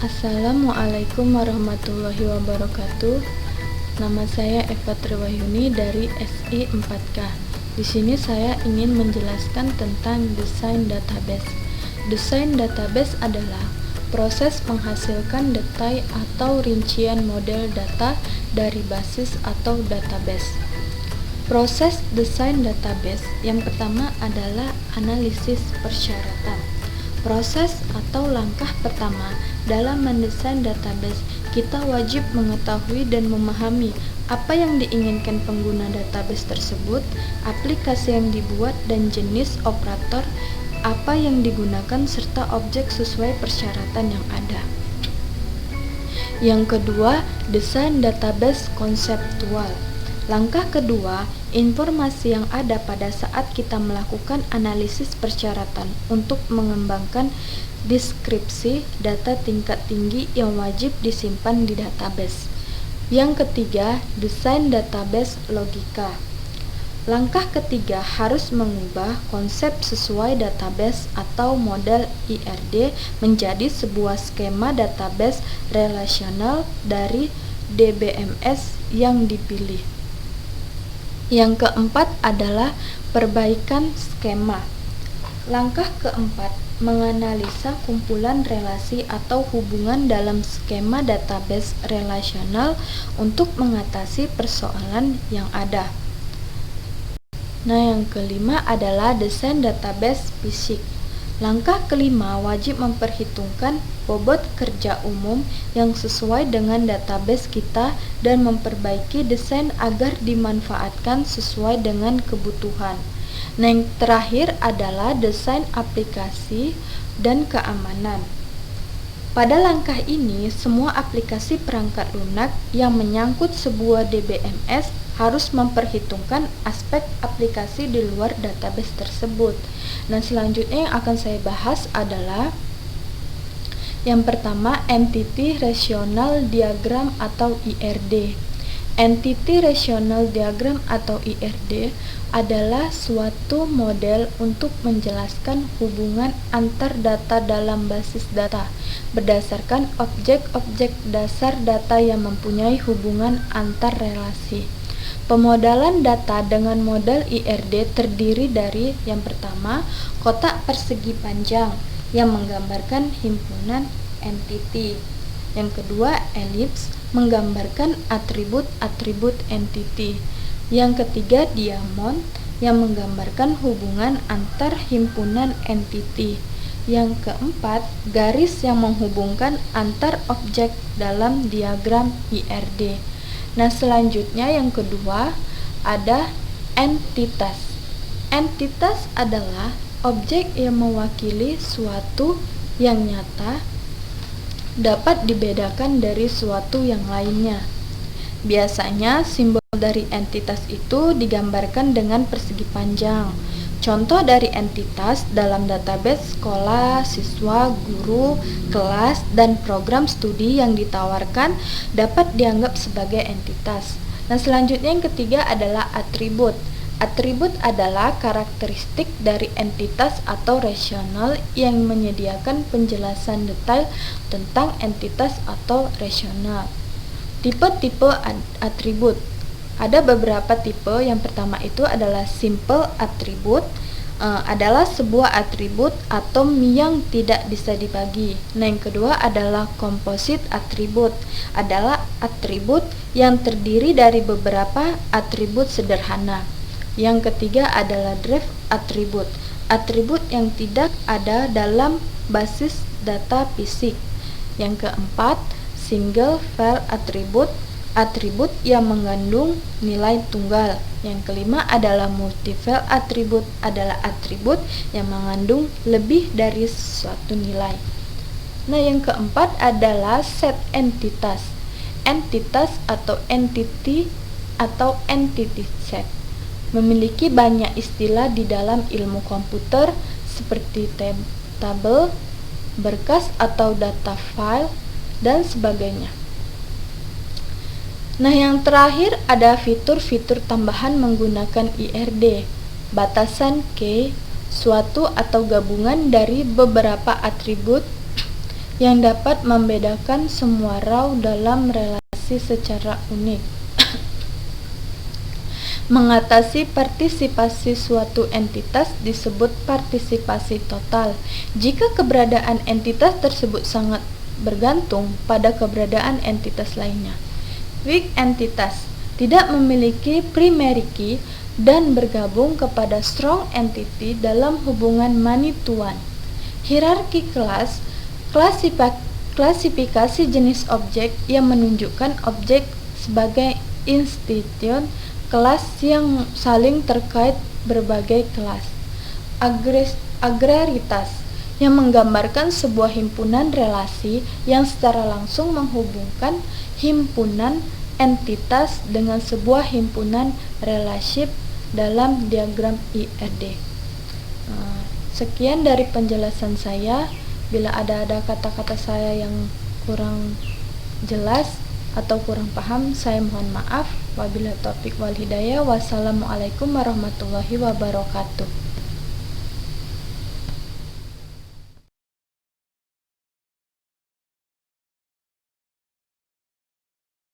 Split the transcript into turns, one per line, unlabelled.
Assalamualaikum warahmatullahi wabarakatuh. Nama saya Eva Triwahyuni dari SI 4K. Di sini saya ingin menjelaskan tentang desain database. Desain database adalah proses menghasilkan detail atau rincian model data dari basis atau database. Proses desain database yang pertama adalah analisis persyaratan. Proses atau langkah pertama dalam mendesain database, kita wajib mengetahui dan memahami apa yang diinginkan pengguna database tersebut, aplikasi yang dibuat, dan jenis operator apa yang digunakan serta objek sesuai persyaratan yang ada. Yang kedua, desain database konseptual. Langkah kedua, informasi yang ada pada saat kita melakukan analisis persyaratan untuk mengembangkan deskripsi data tingkat tinggi yang wajib disimpan di database. Yang ketiga, desain database logika. Langkah ketiga harus mengubah konsep sesuai database atau model IRD menjadi sebuah skema database relasional dari DBMS yang dipilih. Yang keempat adalah perbaikan skema. Langkah keempat, menganalisa kumpulan relasi atau hubungan dalam skema database relasional untuk mengatasi persoalan yang ada. Nah, yang kelima adalah desain database fisik. Langkah kelima wajib memperhitungkan bobot kerja umum yang sesuai dengan database kita dan memperbaiki desain agar dimanfaatkan sesuai dengan kebutuhan. Nah, yang terakhir adalah desain aplikasi dan keamanan. Pada langkah ini, semua aplikasi perangkat lunak yang menyangkut sebuah DBMS harus memperhitungkan aspek aplikasi di luar database tersebut. Nah, selanjutnya yang akan saya bahas adalah yang pertama, Entity Rational Diagram atau IRD. Entity Rational Diagram atau IRD adalah suatu model untuk menjelaskan hubungan antar data dalam basis data berdasarkan objek-objek dasar data yang mempunyai hubungan antar relasi. Pemodelan data dengan model IRD terdiri dari yang pertama, kotak persegi panjang yang menggambarkan himpunan entity. Yang kedua, elips menggambarkan atribut-atribut entity. Yang ketiga, diamond yang menggambarkan hubungan antar himpunan entity. Yang keempat, garis yang menghubungkan antar objek dalam diagram IRD. Nah, selanjutnya yang kedua ada entitas. Entitas adalah objek yang mewakili suatu yang nyata dapat dibedakan dari suatu yang lainnya. Biasanya simbol dari entitas itu digambarkan dengan persegi panjang. Contoh dari entitas dalam database sekolah, siswa, guru, kelas, dan program studi yang ditawarkan dapat dianggap sebagai entitas. Nah, selanjutnya yang ketiga adalah atribut. Atribut adalah karakteristik dari entitas atau rasional yang menyediakan penjelasan detail tentang entitas atau rasional. Tipe-tipe atribut. Ada beberapa tipe. Yang pertama itu adalah simple atribut, adalah sebuah atribut atom yang tidak bisa dibagi. Nah, yang kedua adalah composite atribut, adalah atribut yang terdiri dari beberapa atribut sederhana. Yang ketiga adalah drive atribut, atribut yang tidak ada dalam basis data fisik. Yang keempat, single file atribut, atribut yang mengandung nilai tunggal. Yang kelima adalah multi-file atribut, adalah atribut yang mengandung lebih dari suatu nilai. Nah, yang keempat adalah set entitas. Entitas atau entity atau entity set memiliki banyak istilah di dalam ilmu komputer seperti tabel, berkas atau data file, dan sebagainya. Nah, yang terakhir ada fitur-fitur tambahan menggunakan IRD. Batasan key, suatu atau gabungan dari beberapa atribut yang dapat membedakan semua raw dalam relasi secara unik. Mengatasi partisipasi suatu entitas disebut partisipasi total. Jika keberadaan entitas tersebut sangat bergantung pada keberadaan entitas lainnya. Weak entitas tidak memiliki primary key dan bergabung kepada strong entity dalam hubungan many-to-one. Hierarki kelas, klasifikasi jenis objek yang menunjukkan objek sebagai institusi kelas yang saling terkait berbagai kelas. Agraritas yang menggambarkan sebuah himpunan relasi yang secara langsung menghubungkan himpunan entitas dengan sebuah himpunan relationship dalam diagram IRD. Sekian dari penjelasan saya. Bila ada kata-kata saya yang kurang jelas atau kurang paham, saya mohon maaf. Wabillahi taufiq wal hidayah. Wassalamualaikum warahmatullahi wabarakatuh.